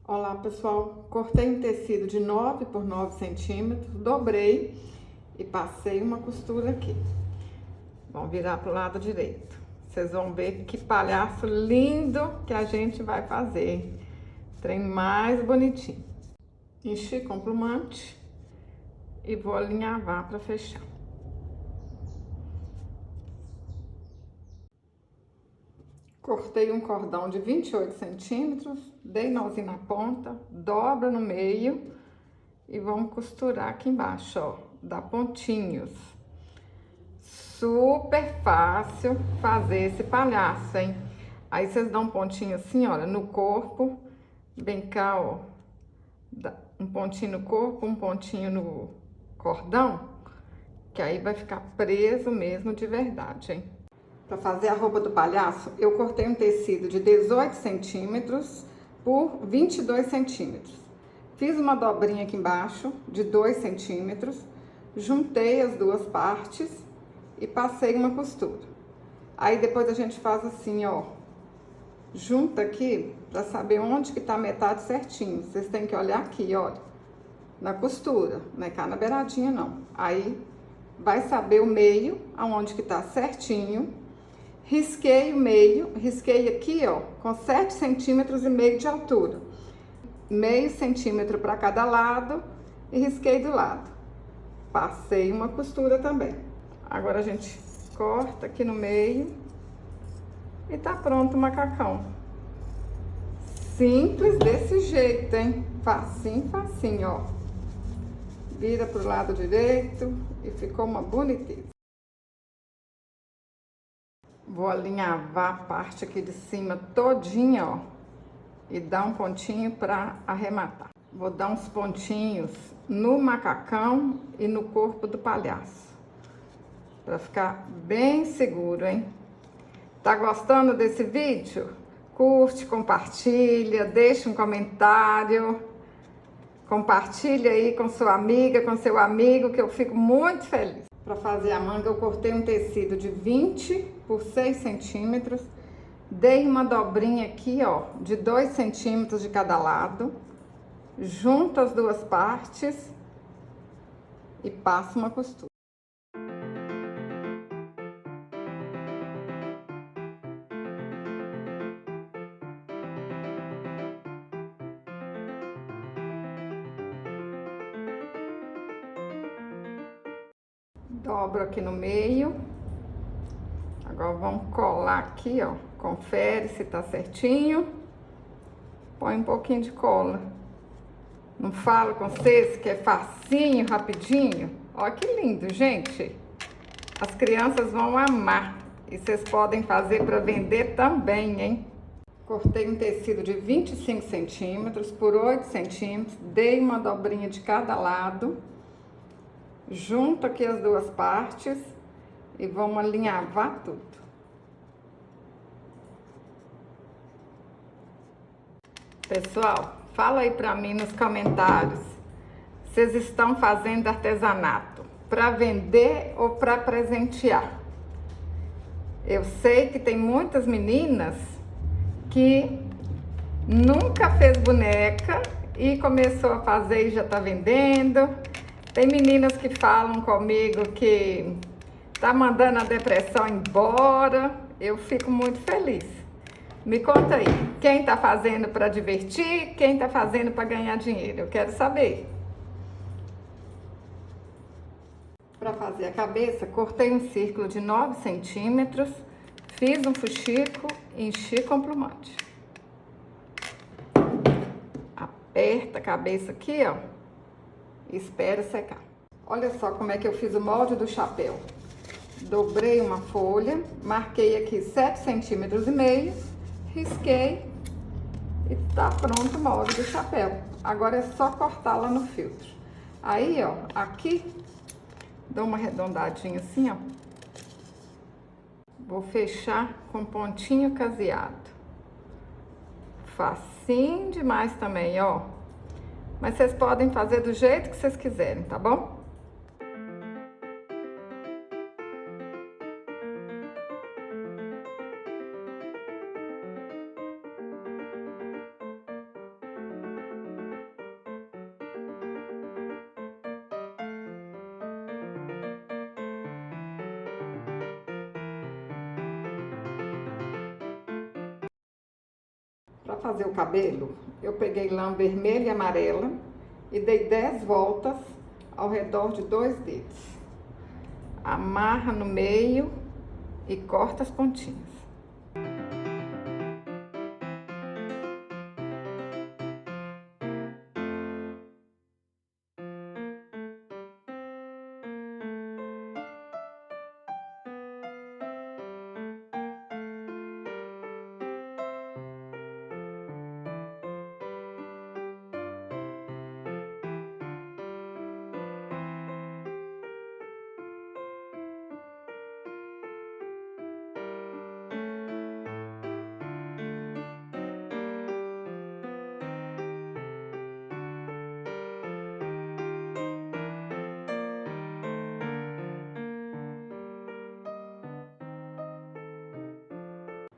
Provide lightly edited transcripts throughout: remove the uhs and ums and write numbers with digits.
Olá pessoal, cortei um tecido de 9 por 9 centímetros, dobrei e passei uma costura aqui. Vamos virar para o lado direito. Vocês vão ver que palhaço lindo que a gente vai fazer. Trem mais bonitinho. Enchi com plumante e vou alinhavar para fechar. Cortei um cordão de 28 centímetros, dei nozinho na ponta, dobra no meio e vamos costurar aqui embaixo, ó, dá pontinhos. Super fácil fazer esse palhaço, hein? Aí vocês dão um pontinho assim, olha, no corpo, bem cá, ó, um pontinho no corpo, um pontinho no cordão, que aí vai ficar preso mesmo de verdade, hein? Para fazer a roupa do palhaço, eu cortei um tecido de 18 centímetros por 22 centímetros. Fiz uma dobrinha aqui embaixo de 2 centímetros, juntei as duas partes e passei uma costura. Aí depois a gente faz assim, ó, junta aqui para saber onde que tá a metade certinho. Vocês têm que olhar aqui, olha, na costura, não é cá na beiradinha não. Aí vai saber o meio, aonde que tá certinho. Risquei o meio, risquei aqui, ó, com 7 centímetros e meio de altura. Meio centímetro para cada lado e risquei do lado. Passei uma costura também. Agora a gente corta aqui no meio e tá pronto o macacão. Simples desse jeito, hein? Facinho, facinho, ó. Vira pro lado direito e ficou uma boniteza. Vou alinhavar a parte aqui de cima todinha, ó, e dar um pontinho para arrematar. Vou dar uns pontinhos no macacão e no corpo do palhaço, para ficar bem seguro, hein? Tá gostando desse vídeo? Curte, compartilha, deixa um comentário, compartilha aí com sua amiga, com seu amigo, que eu fico muito feliz. Para fazer a manga, eu cortei um tecido de 20 por 6 centímetros, dei uma dobrinha aqui, ó, de 2 centímetros de cada lado, junto as duas partes e passo uma costura. Dobro aqui no meio. Agora vamos colar aqui, ó. Confere se tá certinho. Põe um pouquinho de cola. Não falo com vocês que é facinho, rapidinho? Ó que lindo, gente. As crianças vão amar. E vocês podem fazer para vender também, hein? Cortei um tecido de 25 centímetros por 8 centímetros. Dei uma dobrinha de cada lado. Junto aqui as duas partes e vamos alinhavar tudo. Pessoal, fala aí pra mim nos comentários, vocês estão fazendo artesanato para vender ou para presentear? Eu sei que tem muitas meninas que nunca fez boneca e começou a fazer e já tá vendendo. Tem meninas que falam comigo que tá mandando a depressão embora. Eu fico muito feliz. Me conta aí, quem tá fazendo para divertir, quem tá fazendo para ganhar dinheiro? Eu quero saber. Para fazer a cabeça, cortei um círculo de 9 centímetros, fiz um fuxico e enchi com plumante. Aperta a cabeça aqui, ó. Espera secar. Olha só como é que eu fiz o molde do chapéu. Dobrei uma folha, marquei aqui 7 centímetros e meio, risquei e tá pronto o molde do chapéu. Agora é só cortar lá no filtro. Aí, ó, aqui, dou uma arredondadinha assim, ó. Vou fechar com pontinho caseado. Facinho demais também, ó. Mas vocês podem fazer do jeito que vocês quiserem, tá bom? Para fazer o cabelo, eu peguei lã vermelha e amarela e dei 10 voltas ao redor de 2 dedos. Amarra no meio e corta as pontinhas.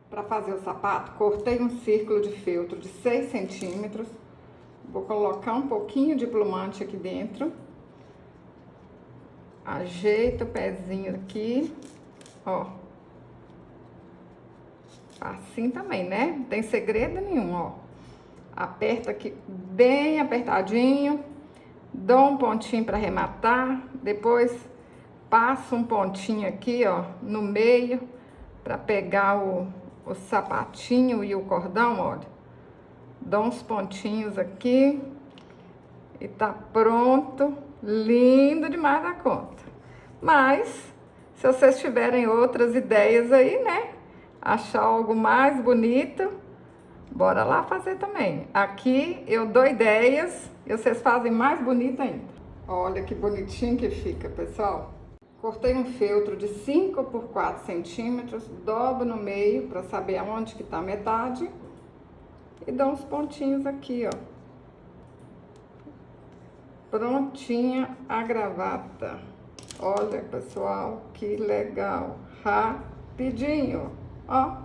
Para fazer o sapato, cortei um círculo de feltro de 6 centímetros. Vou colocar um pouquinho de plumante aqui dentro. Ajeita o pezinho aqui, ó. Assim também, né? Não tem segredo nenhum, ó. Aperta aqui bem apertadinho. Dou um pontinho para arrematar. Depois passo um pontinho aqui, ó, no meio, para pegar o sapatinho e o cordão, olha. Dou uns pontinhos aqui e tá pronto, lindo demais da conta. Mas, se vocês tiverem outras ideias aí, né, achar algo mais bonito, bora lá fazer também. Aqui eu dou ideias e vocês fazem mais bonito ainda. Olha que bonitinho que fica, pessoal. Cortei um feltro de 5 por 4 centímetros, dobro no meio para saber aonde que tá a metade e dou uns pontinhos aqui, ó. Prontinha a gravata. Olha, pessoal, que legal. Rapidinho, ó.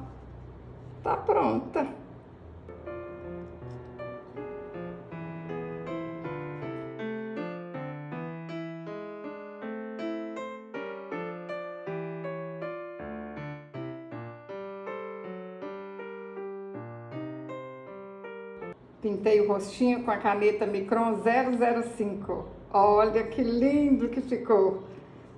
Tá pronta. Pintei o rostinho com a caneta Micron 005. Olha que lindo que ficou.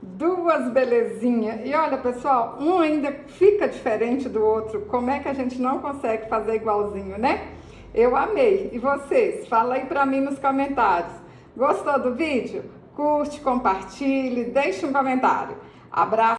Duas belezinhas. E olha, pessoal, um ainda fica diferente do outro. Como é que a gente não consegue fazer igualzinho, né? Eu amei. E vocês? Fala aí pra mim nos comentários. Gostou do vídeo? Curte, compartilhe, deixe um comentário. Abraço.